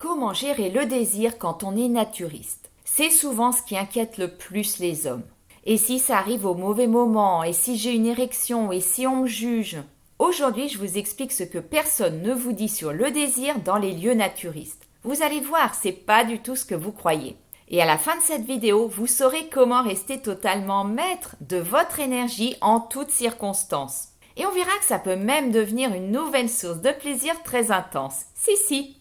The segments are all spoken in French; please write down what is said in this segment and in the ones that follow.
Comment gérer le désir quand on est naturiste? C'est souvent ce qui inquiète le plus les hommes. Et si ça arrive au mauvais moment? Et si j'ai une érection? Et si on me juge? Aujourd'hui, je vous explique ce que personne ne vous dit sur le désir dans les lieux naturistes. Vous allez voir, c'est pas du tout ce que vous croyez. Et à la fin de cette vidéo, vous saurez comment rester totalement maître de votre énergie en toutes circonstances. Et on verra que ça peut même devenir une nouvelle source de plaisir très intense. Si.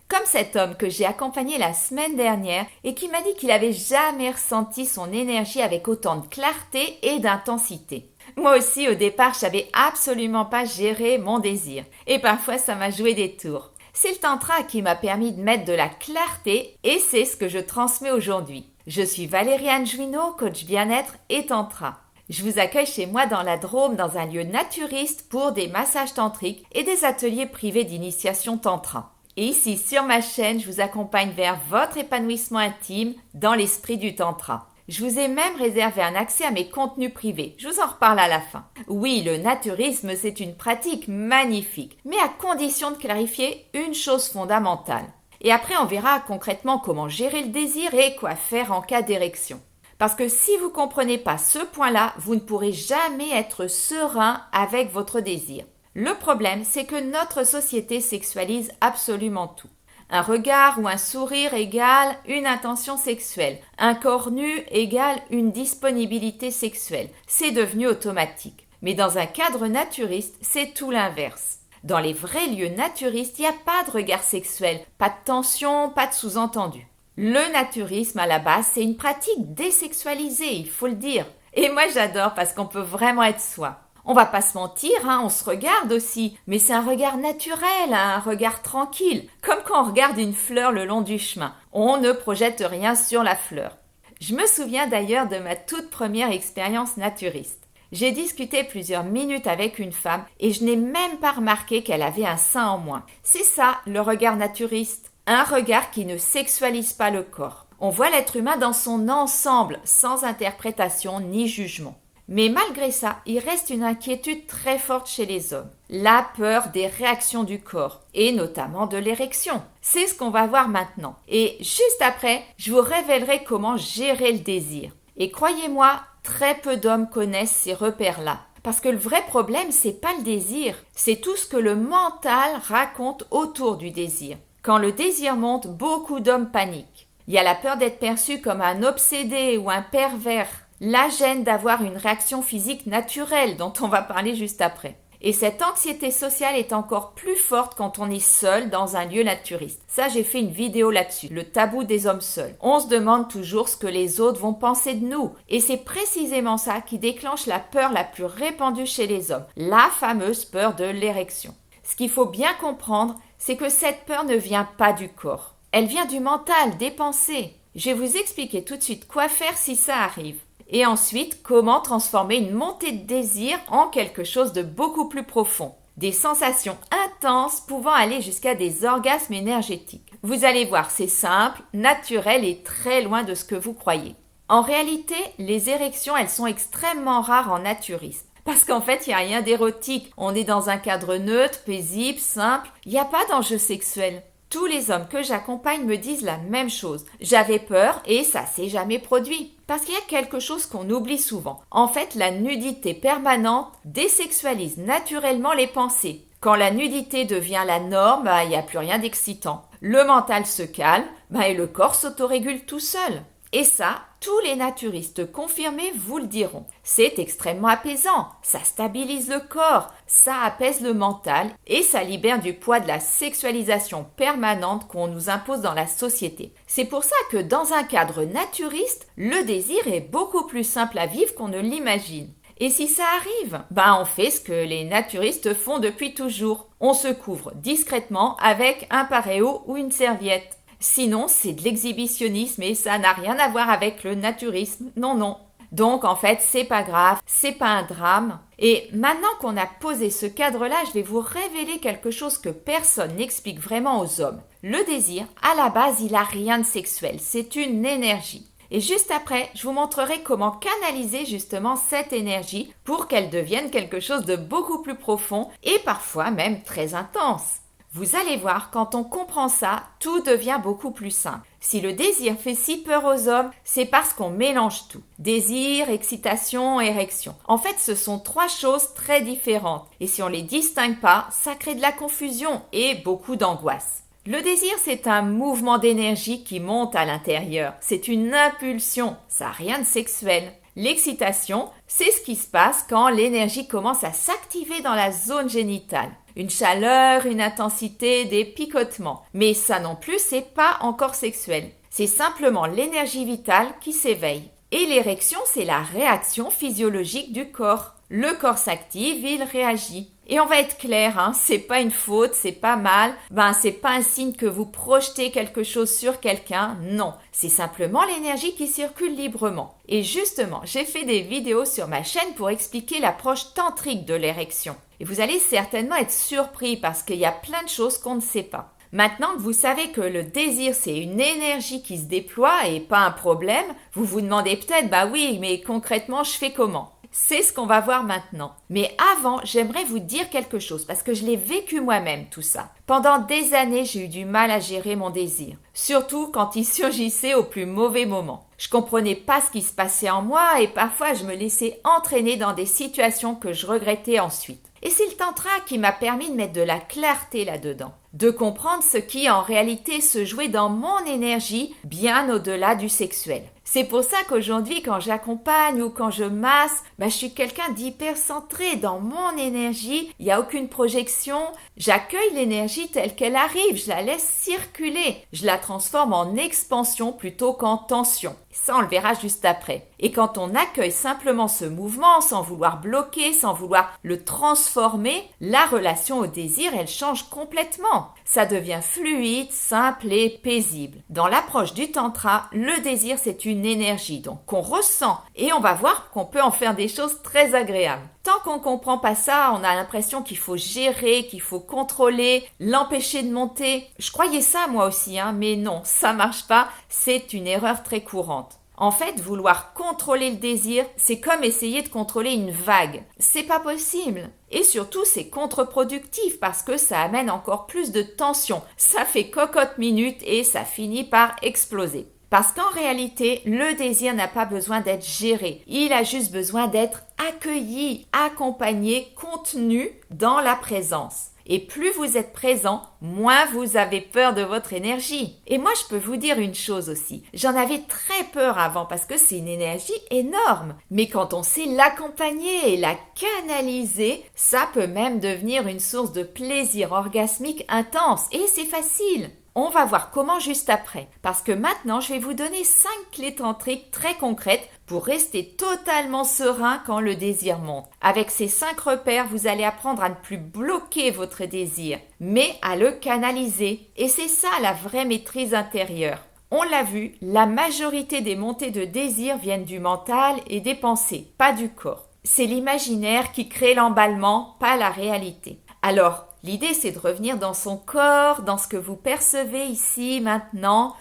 Comme cet homme que j'ai accompagné la semaine dernière et qui m'a dit qu'il avait jamais ressenti son énergie avec autant de clarté et d'intensité. Moi aussi, au départ, je savais absolument pas gérer mon désir. Et parfois, ça m'a joué des tours. C'est le tantra qui m'a permis de mettre de la clarté et c'est ce que je transmets aujourd'hui. Je suis Valérie Anne Jouinot, coach bien-être et tantra. Je vous accueille chez moi dans la Drôme dans un lieu naturiste pour des massages tantriques et des ateliers privés d'initiation tantra. Et ici, sur ma chaîne, je vous accompagne vers votre épanouissement intime dans l'esprit du tantra. Je vous ai même réservé un accès à mes contenus privés. Je vous en reparle à la fin. Oui, le naturisme, c'est une pratique magnifique, mais à condition de clarifier une chose fondamentale. Et après, on verra concrètement comment gérer le désir et quoi faire en cas d'érection. Parce que si vous ne comprenez pas ce point-là, vous ne pourrez jamais être serein avec votre désir. Le problème, c'est que notre société sexualise absolument tout. Un regard ou un sourire égale une intention sexuelle. Un corps nu égale une disponibilité sexuelle. C'est devenu automatique. Mais dans un cadre naturiste, c'est tout l'inverse. Dans les vrais lieux naturistes, il n'y a pas de regard sexuel, pas de tension, pas de sous-entendu. Le naturisme, à la base, c'est une pratique désexualisée, il faut le dire. Et moi, j'adore parce qu'on peut vraiment être soi. On va pas se mentir, on se regarde aussi, mais c'est un regard naturel, un regard tranquille, comme quand on regarde une fleur le long du chemin. On ne projette rien sur la fleur. Je me souviens d'ailleurs de ma toute première expérience naturiste. J'ai discuté plusieurs minutes avec une femme et je n'ai même pas remarqué qu'elle avait un sein en moins. C'est ça, le regard naturiste. Un regard qui ne sexualise pas le corps. On voit l'être humain dans son ensemble, sans interprétation ni jugement. Mais malgré ça, il reste une inquiétude très forte chez les hommes. La peur des réactions du corps, et notamment de l'érection. C'est ce qu'on va voir maintenant. Et juste après, je vous révélerai comment gérer le désir. Et croyez-moi, très peu d'hommes connaissent ces repères-là. Parce que le vrai problème, c'est pas le désir, c'est tout ce que le mental raconte autour du désir. Quand le désir monte, beaucoup d'hommes paniquent. Il y a la peur d'être perçu comme un obsédé ou un pervers. La gêne d'avoir une réaction physique naturelle dont on va parler juste après. Et cette anxiété sociale est encore plus forte quand on est seul dans un lieu naturiste. Ça, j'ai fait une vidéo là-dessus, le tabou des hommes seuls. On se demande toujours ce que les autres vont penser de nous. Et c'est précisément ça qui déclenche la peur la plus répandue chez les hommes, la fameuse peur de l'érection. Ce qu'il faut bien comprendre, c'est que cette peur ne vient pas du corps. Elle vient du mental, des pensées. Je vais vous expliquer tout de suite quoi faire si ça arrive. Et ensuite, comment transformer une montée de désir en quelque chose de beaucoup plus profond. Des sensations intenses pouvant aller jusqu'à des orgasmes énergétiques. Vous allez voir, c'est simple, naturel et très loin de ce que vous croyez. En réalité, les érections, elles sont extrêmement rares en naturisme. Parce qu'en fait, il n'y a rien d'érotique. On est dans un cadre neutre, paisible, simple. Il n'y a pas d'enjeu sexuel. Tous les hommes que j'accompagne me disent la même chose. J'avais peur et ça s'est jamais produit. Parce qu'il y a quelque chose qu'on oublie souvent. En fait, la nudité permanente désexualise naturellement les pensées. Quand la nudité devient la norme, il n'y a plus rien d'excitant. Le mental se calme et le corps s'autorégule tout seul. Et ça, tous les naturistes confirmés vous le diront. C'est extrêmement apaisant, ça stabilise le corps, ça apaise le mental et ça libère du poids de la sexualisation permanente qu'on nous impose dans la société. C'est pour ça que dans un cadre naturiste, le désir est beaucoup plus simple à vivre qu'on ne l'imagine. Et si ça arrive, on fait ce que les naturistes font depuis toujours. On se couvre discrètement avec un paréo ou une serviette. Sinon, c'est de l'exhibitionnisme et ça n'a rien à voir avec le naturisme. Non. Donc, en fait, c'est pas grave, c'est pas un drame. Et maintenant qu'on a posé ce cadre-là, je vais vous révéler quelque chose que personne n'explique vraiment aux hommes. Le désir, à la base, il a rien de sexuel. C'est une énergie. Et juste après, je vous montrerai comment canaliser justement cette énergie pour qu'elle devienne quelque chose de beaucoup plus profond et parfois même très intense. Vous allez voir, quand on comprend ça, tout devient beaucoup plus simple. Si le désir fait si peur aux hommes, c'est parce qu'on mélange tout. Désir, excitation, érection. En fait, ce sont trois choses très différentes. Et si on les distingue pas, ça crée de la confusion et beaucoup d'angoisse. Le désir, c'est un mouvement d'énergie qui monte à l'intérieur. C'est une impulsion, ça n'a rien de sexuel. L'excitation, c'est ce qui se passe quand l'énergie commence à s'activer dans la zone génitale. Une chaleur, une intensité, des picotements. Mais ça non plus, c'est pas encore sexuel. C'est simplement l'énergie vitale qui s'éveille. Et l'érection, c'est la réaction physiologique du corps. Le corps s'active, il réagit. Et on va être clair, c'est pas une faute, c'est pas mal, c'est pas un signe que vous projetez quelque chose sur quelqu'un, non. C'est simplement l'énergie qui circule librement. Et justement, j'ai fait des vidéos sur ma chaîne pour expliquer l'approche tantrique de l'érection. Et vous allez certainement être surpris parce qu'il y a plein de choses qu'on ne sait pas. Maintenant que vous savez que le désir, c'est une énergie qui se déploie et pas un problème, vous vous demandez peut-être, oui, mais concrètement, je fais comment ? C'est ce qu'on va voir maintenant. Mais avant, j'aimerais vous dire quelque chose parce que je l'ai vécu moi-même tout ça. Pendant des années, j'ai eu du mal à gérer mon désir, surtout quand il surgissait au plus mauvais moment. Je comprenais pas ce qui se passait en moi et parfois je me laissais entraîner dans des situations que je regrettais ensuite. Et c'est le tantra qui m'a permis de mettre de la clarté là-dedans, de comprendre ce qui en réalité se jouait dans mon énergie bien au-delà du sexuel. C'est pour ça qu'aujourd'hui, quand j'accompagne ou quand je masse, je suis quelqu'un d'hyper centré dans mon énergie. Il n'y a aucune projection. J'accueille l'énergie telle qu'elle arrive. Je la laisse circuler. Je la transforme en expansion plutôt qu'en tension. Ça, on le verra juste après. Et quand on accueille simplement ce mouvement sans vouloir bloquer, sans vouloir le transformer, la relation au désir, elle change complètement. Ça devient fluide, simple et paisible. Dans l'approche du tantra, le désir, c'est une énergie donc qu'on ressent et on va voir qu'on peut en faire des choses très agréables. Tant qu'on ne comprend pas ça, on a l'impression qu'il faut gérer, qu'il faut contrôler, l'empêcher de monter. Je croyais ça moi aussi, mais non, ça marche pas, c'est une erreur très courante. En fait, vouloir contrôler le désir, c'est comme essayer de contrôler une vague. C'est pas possible. Et surtout, c'est contre-productif parce que ça amène encore plus de tension. Ça fait cocotte minute et ça finit par exploser. Parce qu'en réalité, le désir n'a pas besoin d'être géré. Il a juste besoin d'être accueilli, accompagné, contenu dans la présence. Et plus vous êtes présent, moins vous avez peur de votre énergie. Et moi, je peux vous dire une chose aussi. J'en avais très peur avant parce que c'est une énergie énorme. Mais quand on sait l'accompagner et la canaliser, ça peut même devenir une source de plaisir orgasmique intense. Et c'est facile. On va voir comment juste après, parce que maintenant je vais vous donner 5 clés tantriques très concrètes pour rester totalement serein quand le désir monte. Avec ces 5 repères, vous allez apprendre à ne plus bloquer votre désir, mais à le canaliser. Et c'est ça la vraie maîtrise intérieure. On l'a vu, la majorité des montées de désir viennent du mental et des pensées, pas du corps. C'est l'imaginaire qui crée l'emballement, pas la réalité. Alors, l'idée, c'est de revenir dans son corps, dans ce que vous percevez ici, maintenant,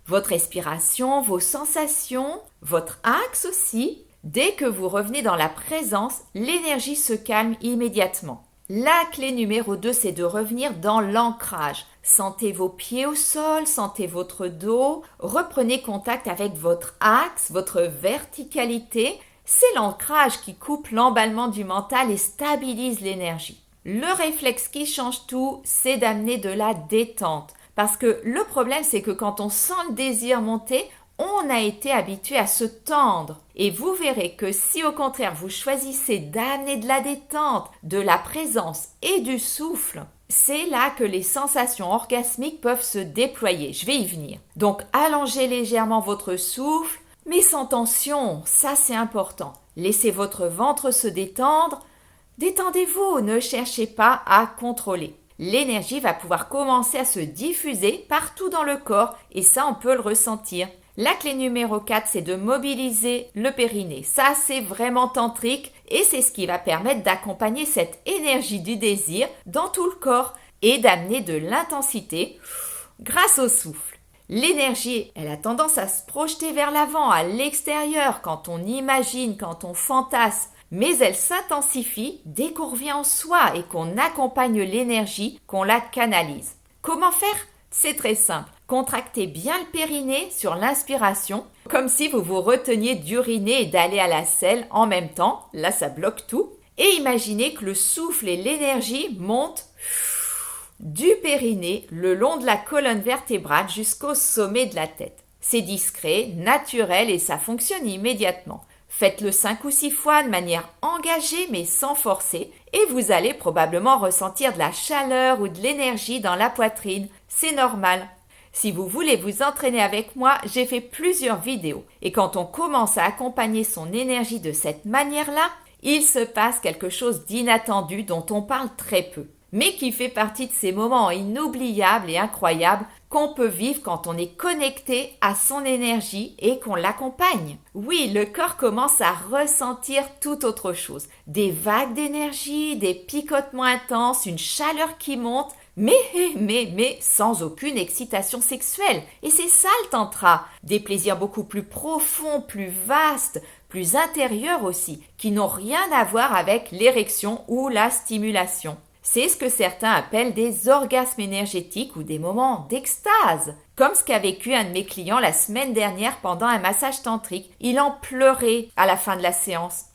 votre respiration, vos sensations, votre axe aussi. Dès que vous revenez dans la présence, l'énergie se calme immédiatement. La clé numéro 2, c'est de revenir dans l'ancrage. Sentez vos pieds au sol, sentez votre dos, reprenez contact avec votre axe, votre verticalité. C'est l'ancrage qui coupe l'emballement du mental et stabilise l'énergie. Le réflexe qui change tout, c'est d'amener de la détente. Parce que le problème, c'est que quand on sent le désir monter, on a été habitué à se tendre. Et vous verrez que si au contraire vous choisissez d'amener de la détente, de la présence et du souffle, c'est là que les sensations orgasmiques peuvent se déployer. Je vais y venir. Donc allongez légèrement votre souffle, mais sans tension, ça c'est important. Laissez votre ventre se détendre. Détendez-vous, ne cherchez pas à contrôler. L'énergie va pouvoir commencer à se diffuser partout dans le corps et ça, on peut le ressentir. La clé numéro 4, c'est de mobiliser le périnée. Ça, c'est vraiment tantrique et c'est ce qui va permettre d'accompagner cette énergie du désir dans tout le corps et d'amener de l'intensité grâce au souffle. L'énergie, elle a tendance à se projeter vers l'avant, à l'extérieur, quand on imagine, quand on fantasme. mais elle s'intensifie dès qu'on revient en soi et qu'on accompagne l'énergie, qu'on la canalise. Comment faire? C'est très simple. Contractez bien le périnée sur l'inspiration, comme si vous vous reteniez d'uriner et d'aller à la selle en même temps. Là, ça bloque tout. Et imaginez que le souffle et l'énergie montent du périnée le long de la colonne vertébrale jusqu'au sommet de la tête. C'est discret, naturel et ça fonctionne immédiatement. Faites-le 5 ou 6 fois de manière engagée mais sans forcer et vous allez probablement ressentir de la chaleur ou de l'énergie dans la poitrine. C'est normal. Si vous voulez vous entraîner avec moi, j'ai fait plusieurs vidéos et quand on commence à accompagner son énergie de cette manière-là, il se passe quelque chose d'inattendu dont on parle très peu, mais qui fait partie de ces moments inoubliables et incroyables qu'on peut vivre quand on est connecté à son énergie et qu'on l'accompagne. Oui, le corps commence à ressentir tout autre chose. Des vagues d'énergie, des picotements intenses, une chaleur qui monte, mais sans aucune excitation sexuelle. Et c'est ça le tantra. Des plaisirs beaucoup plus profonds, plus vastes, plus intérieurs aussi, qui n'ont rien à voir avec l'érection ou la stimulation. C'est ce que certains appellent des orgasmes énergétiques ou des moments d'extase, comme ce qu'a vécu un de mes clients la semaine dernière pendant un massage tantrique. Il en pleurait à la fin de la séance.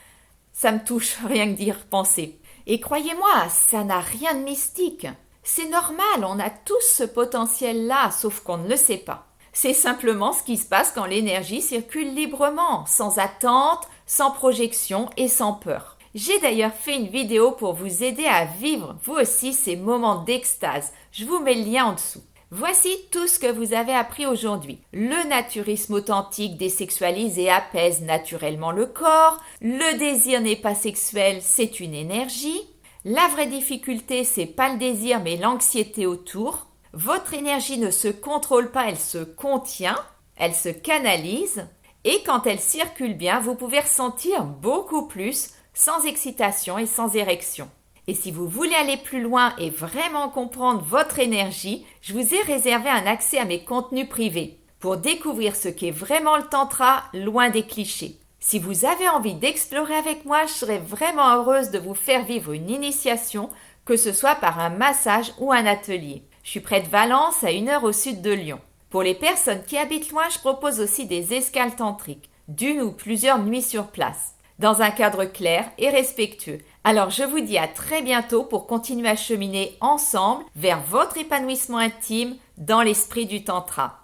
Ça me touche rien que d'y repenser. Et croyez-moi, ça n'a rien de mystique. C'est normal, on a tous ce potentiel-là, sauf qu'on ne le sait pas. C'est simplement ce qui se passe quand l'énergie circule librement, sans attente, sans projection et sans peur. J'ai d'ailleurs fait une vidéo pour vous aider à vivre vous aussi ces moments d'extase. Je vous mets le lien en dessous. Voici tout ce que vous avez appris aujourd'hui. Le naturisme authentique désexualise et apaise naturellement le corps. Le désir n'est pas sexuel, c'est une énergie. La vraie difficulté, c'est pas le désir mais l'anxiété autour. Votre énergie ne se contrôle pas, elle se contient, elle se canalise. Et quand elle circule bien, vous pouvez ressentir beaucoup plus sans excitation et sans érection. Et si vous voulez aller plus loin et vraiment comprendre votre énergie, je vous ai réservé un accès à mes contenus privés pour découvrir ce qu'est vraiment le tantra, loin des clichés. Si vous avez envie d'explorer avec moi, je serais vraiment heureuse de vous faire vivre une initiation, que ce soit par un massage ou un atelier. Je suis près de Valence, à 1 heure au sud de Lyon. Pour les personnes qui habitent loin, je propose aussi des escales tantriques, d'1 ou plusieurs nuits sur place, dans un cadre clair et respectueux. Alors je vous dis à très bientôt pour continuer à cheminer ensemble vers votre épanouissement intime dans l'esprit du tantra.